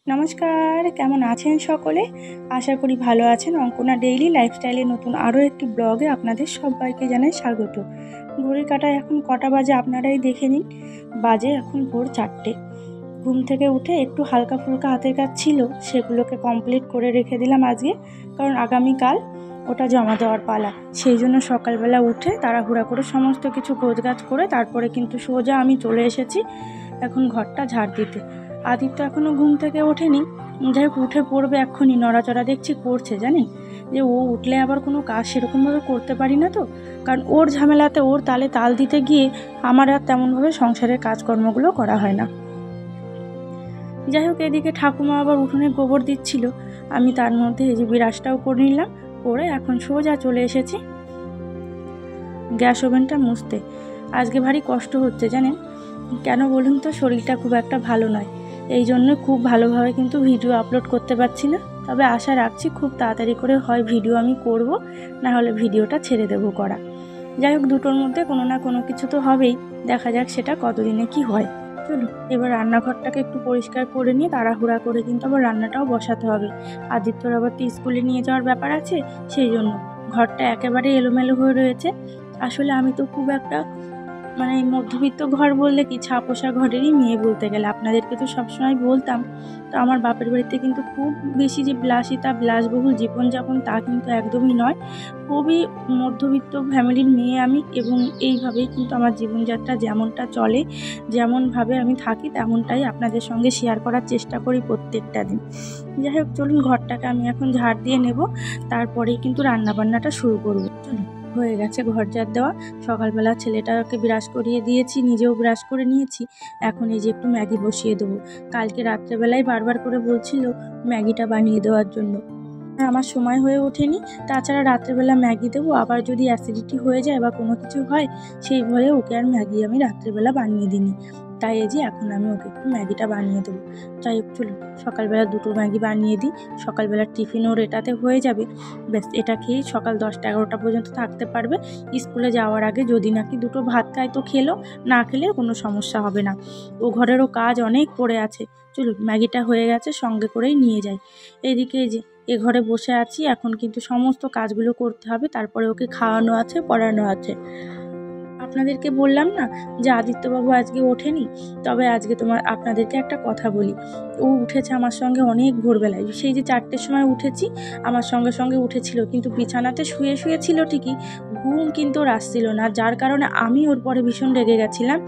নমস্কার, কেমন আছেন সকলে? আশা করি ভালো আছেন। অঙ্কনা ডেইলি লাইফস্টাইলের নতুন আরও একটি ব্লগে আপনাদের সবাইকে জানাই স্বাগত। ঘড়ির কাঁটায় এখন কটা বাজে আপনারাই দেখে নিন। বাজে এখন ভোর 4টে। ঘুম থেকে উঠে একটু হালকা ফুলকা হাতের কাজ ছিল, সেগুলোকে কমপ্লিট করে রেখে দিলাম আজকে, কারণ আগামীকাল ওটা জমা দেওয়ার পালা। সেই জন্য সকালবেলা উঠে তাড়াহুড়া করে সমস্ত কিছু গোছগাছ করে তারপরে কিন্তু সোজা আমি চলে এসেছি এখন ঘরটা ঝাড় দিতে। আদিত্য এখনও ঘুম থেকে ওঠেনি, যাই হোক উঠে পড়বে এক্ষুনি। নড়াচড়া দেখছি করছে, জানেন যে ও উঠলে আবার কোনো কাজ সেরকমভাবে করতে পারি না তো, কারণ ওর ঝামেলাতে ওর তালে তাল দিতে গিয়ে আমার আর তেমনভাবে সংসারের কাজকর্মগুলো করা হয় না। যাই হোক, এদিকে ঠাকুমা আবার উঠোনে গোবর দিচ্ছিল, আমি তার মধ্যে এই যে বিরাজটাও করে নিলাম, করে এখন সোজা চলে এসেছি গ্যাস ওভেনটা মুছতে। আজকে ভারী কষ্ট হচ্ছে, জানেন কেন বলুন তো? শরীরটা খুব একটা ভালো নয়, এই জন্য খুব ভালোভাবে কিন্তু ভিডিও আপলোড করতে পারছি না। তবে আশা রাখছি খুব তাড়াতাড়ি করে হয় ভিডিও আমি করব, না হলে ভিডিওটা ছেড়ে দেবো করা। যাই হোক, দুটোর মধ্যে কোনো না কোনো কিছু তো হবেই, দেখা যাক সেটা কতদিনে কি হয়। চলুন এবার রান্নাঘরটাকে একটু পরিষ্কার করে নিয়ে তাড়াহুড়া করে কিন্তু আবার রান্নাটাও বসাতে হবে। আদিত্যর আবার তো স্কুলে নিয়ে যাওয়ার ব্যাপার আছে, সেই জন্য ঘরটা একেবারে এলোমেলো হয়ে রয়েছে। আসলে আমি তো খুব একটা মধ্যবিত্ত ঘর বললে কি, ছাপোষা ঘরেরই মেয়ে বলতে গেলে। আপনাদেরকে তো সবসময় বলতাম, তো আমার বাপের বাড়িতে কিন্তু খুব বেশি যে বিলাসিতা বিলাসবহুল জীবনযাপন তা কিন্তু একদমই নয়। খুবই মধ্যবিত্ত ফ্যামিলির মেয়ে আমি, এবং এইভাবেই কিন্তু আমার জীবনযাত্রা যেমনটা চলে, যেমনভাবে আমি থাকি তেমনটাই আপনাদের সঙ্গে শেয়ার করার চেষ্টা করি প্রত্যেকটা দিন। যাই হোক, চলুন ঘরটাকে আমি এখন ঝাড় দিয়ে নেব, তারপরেই কিন্তু রান্নাবান্নাটা শুরু করব। চলুন, হয়ে গেছে ঘর ঝাড় দেওয়া। সকালবেলা ছেলেটাকে ব্রাশ করিয়ে দিয়েছি, নিজেও ব্রাশ করে নিয়েছি। এখন এই যে একটু ম্যাগি বসিয়ে দেবো। কালকে রাত্রেবেলায় বারবার করে বলছিল ম্যাগিটা বানিয়ে দেওয়ার জন্য, আমার সময় হয়ে ওঠেনি। তাছাড়া রাত্রেবেলা ম্যাগি দেবো, আবার যদি অ্যাসিডিটি হয়ে যায় বা কোনো কিছু হয়, সেই ভয়ে ওকে আর ম্যাগি আমি রাত্রেবেলা বানিয়ে দিইনি। তাই এই যে এখন আমি ওকে একটু ম্যাগিটা বানিয়ে দেবো। যাই হোক, চলুন সকালবেলা দুটো ম্যাগি বানিয়ে দিই। সকালবেলা টিফিন ওর এটাতে হয়ে যাবে, ব্যাস এটা খেয়েই সকাল 10টা-11টা পর্যন্ত থাকতে পারবে। স্কুলে যাওয়ার আগে যদি নাকি দুটো ভাত খায় তো খেলো, না খেলে কোনো সমস্যা হবে না। ও ঘরেরও কাজ অনেক পড়ে আছে। চলুন, ম্যাগিটা হয়ে গেছে, সঙ্গে করেই নিয়ে যাই। এইদিকে এই যে এ ঘরে বসে আছি, এখন কিন্তু সমস্ত কাজগুলো করতে হবে, তারপরে ওকে খাওয়ানো আছে, পড়ানো আছে। আপনাদেরকে বললাম না যে আদিত্যবাবু আজকে ওঠেনি, তবে আজকে আপনাদেরকে একটা কথা বলি। ও উঠেছে আমার সঙ্গে অনেক ভোরবেলায়, সেই যে 4টের সময় উঠেছি, আমার সঙ্গে সঙ্গে উঠেছিল, কিন্তু বিছানাতে শুয়ে ছিল ঠিকই, ঘুম কিন্তু ওর আসছিল না, যার কারণে আমি ওর পরে ভীষণ রেগে গেছিলাম।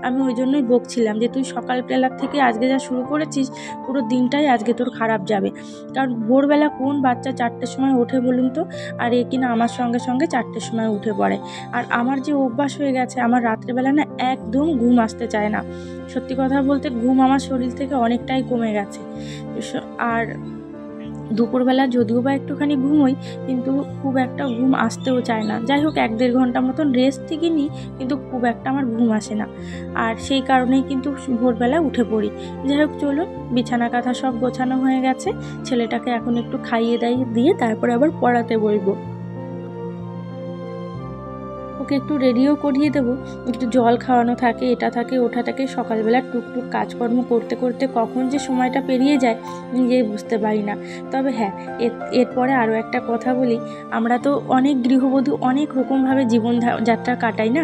আমি ওই জন্যই বকছিলাম যে তুই সকালবেলার থেকে আজকে যা শুরু করেছিস, পুরো দিনটাই আজকে তোর খারাপ যাবে। কারণ ভোরবেলা কোন বাচ্চা 4টের সময় ওঠে বলুন তো? আর এ কিনা আমার সঙ্গে সঙ্গে 4টের সময় উঠে পড়ে। আর আমার যে অভ্যাস হয়ে গেছে, আমার রাত্রেবেলা না একদম ঘুম আসতে চায় না। সত্যি কথা বলতে ঘুম আমার শরীর থেকে অনেকটাই কমে গেছে। আর দুপুরবেলা যদিও বা একটুখানি ঘুমোই, কিন্তু খুব একটা ঘুম আসতেও চায় না। যাই হোক, 1-1.5 ঘন্টা মতন রেস্ট ঠিকই নিই, কিন্তু খুব একটা আমার ঘুম আসে না। আর সেই কারণেই কিন্তু ভোরবেলা উঠে পড়ি। যাই হোক, চলুন, বিছানা কাঁথা সব গোছানো হয়ে গেছে। ছেলেটাকে এখন একটু খাইয়ে দাইয়ে দিয়ে তারপরে আবার পড়াতে বসবো। ওকে একটু রেডিও করিয়ে দেবো, একটু জল খাওয়ানো থাকে, এটা থাকে ওটা থাকে। সকালবেলা টুকটুক কাজকর্ম করতে করতে কখন যে সময়টা পেরিয়ে যায় নিজেই বুঝতে পারি না। তবে হ্যাঁ, এরপরে আরও একটা কথা বলি। আমরা তো অনেক গৃহবধূ অনেক রকমভাবে যাত্রা কাটাই না,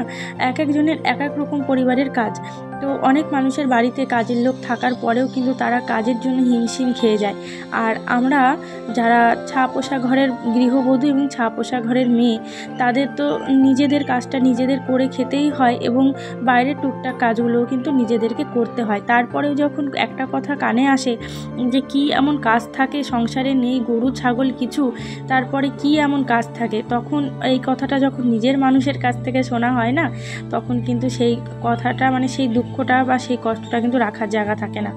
এক একজনের এক এক রকম পরিবারের কাজ। তো অনেক মানুষের বাড়িতে কাজের লোক থাকার পরেও কিন্তু তারা কাজের জন্য হিমশিম খেয়ে যায়। আর আমরা যারা ছা-পোষা ঘরের গৃহবধূ এবং ছা-পোষা ঘরের মেয়ে, তাদের তো নিজেদের কাজটা নিজেদের করে খেতেই হয়, এবং বাইরের টুকটাক কাজগুলোও কিন্তু নিজেদেরকে করতে হয়। তারপরেও যখন একটা কথা কানে আসে যে কি এমন কাজ থাকে সংসারে, নেই গরু ছাগল কিছু, তারপরে কি এমন কাজ থাকে, তখন এই কথাটা যখন নিজের মানুষের কাছ থেকে শোনা হয় না, তখন কিন্তু সেই কথাটা সেই দুঃখটা বা সেই কষ্টটা কিন্তু রাখার জায়গা থাকে না।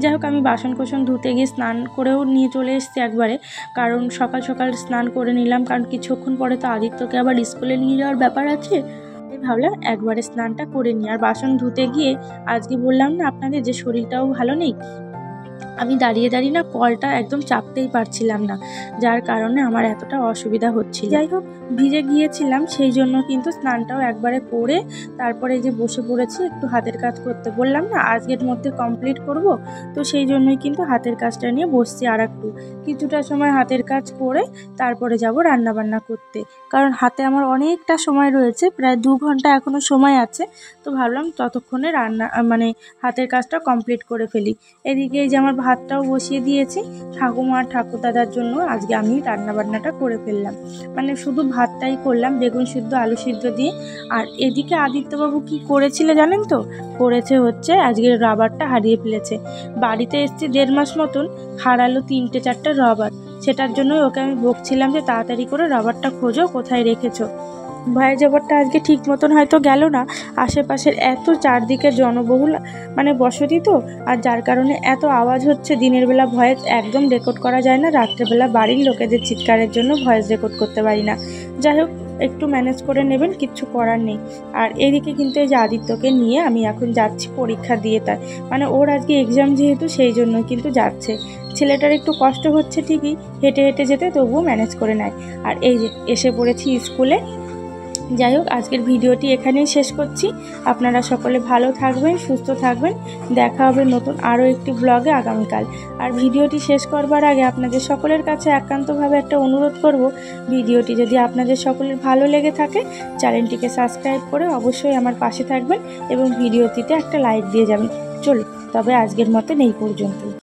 যাই হোক, আমি বাসন কোসন ধুতে গিয়ে স্নান করেও নিয়ে চলে এসেছি একবারে, কারণ সকাল সকাল স্নান করে নিলাম, কারণ কিছুক্ষণ পরে তো আদিত্যকে আবার স্কুলে নিয়ে যাওয়ার ব্যাপার আছে। তাই ভাবলাম একবারে স্নানটা করে নিই। আর বাসন ধুতে গিয়ে আজকে বললাম না আপনাদের যে শরীরটাও ভালো নেই, আমি দাঁড়িয়ে দাঁড়িয়ে না কলটা একদম চাপতেই পারছিলাম না, যার কারণে আমার এতটা অসুবিধা হচ্ছিল। যাই হোক, ভিজে গিয়েছিলাম, সেই জন্য কিন্তু স্নানটাও একবারে করে তারপরে যে বসে পড়েছি একটু হাতের কাজ করতে। বললাম না আজকের মধ্যে কমপ্লিট করব, তো সেই জন্যই কিন্তু হাতের কাজটা নিয়ে বসছি। আর কিছুটা সময় হাতের কাজ করে তারপরে যাব রান্নাবান্না করতে, কারণ হাতে আমার অনেকটা সময় রয়েছে, প্রায় 2 ঘন্টা এখনও সময় আছে। তো ভাবলাম ততক্ষণে হাতের কাজটা কমপ্লিট করে ফেলি। এদিকে এই যে আমার ভাতটাও বসিয়ে দিয়েছি, ঠাকুমা আর ঠাকুরদাদার জন্য আজকে আমি রান্নাবান্নাটা করে ফেললাম। শুধু ভাতটাই করলাম, বেগুন সিদ্ধ আলু সিদ্ধ দিয়ে। আর এদিকে আদিত্যবাবু কি করেছিল জানেন তো? করেছে হচ্ছে আজকে রাবারটা হারিয়ে ফেলেছে। বাড়িতে এসেছি 1.5 মাস মতন, হারালো 3-4টে রাবার। সেটার জন্যই ওকে আমি বকছিলাম যে তাড়াতাড়ি করে রাবারটা খোঁজো, কোথায় রেখেছো। ভয়েস ওভারটা আজকে ঠিক মতন হয়তো গেল না, আশেপাশের এত চারদিকে জনবহুল বসতি তো, আর যার কারণে এত আওয়াজ হচ্ছে। দিনের বেলা ভয়েস একদম রেকর্ড করা যায় না, রাত্রেবেলা বাড়ির লোকেদের চিৎকারের জন্য ভয়েস রেকর্ড করতে পারি না। যাই হোক, একটু ম্যানেজ করে নেবেন, কিচ্ছু করার নেই। আর এদিকে কিন্তু এই যে আদিত্যকে নিয়ে আমি এখন যাচ্ছি পরীক্ষা দিয়ে। তাই ওর আজকে এক্সাম যেহেতু, সেই জন্য কিন্তু যাচ্ছে। ছেলেটার একটু কষ্ট হচ্ছে ঠিকই, হেঁটে হেঁটে যেতে, তবুও ম্যানেজ করে নেয়। আর এই যে এসে পড়েছি স্কুলে। যাই হোক, আজকের ভিডিওটি এখানেই শেষ করছি। আপনারা সকলে ভালো থাকবেন, সুস্থ থাকবেন। দেখা হবে নতুন আরও একটি ব্লগে আগামীকাল। আর ভিডিওটি শেষ করবার আগে আপনাদের সকলের কাছে একান্তভাবে একটা অনুরোধ করব, ভিডিওটি যদি আপনাদের সকলের ভালো লেগে থাকে, চ্যানেলটিকে সাবস্ক্রাইব করে অবশ্যই আমার পাশে থাকবেন এবং ভিডিওটিতে একটা লাইক দিয়ে যাবেন। চলুন তবে আজকের মতন এই পর্যন্ত।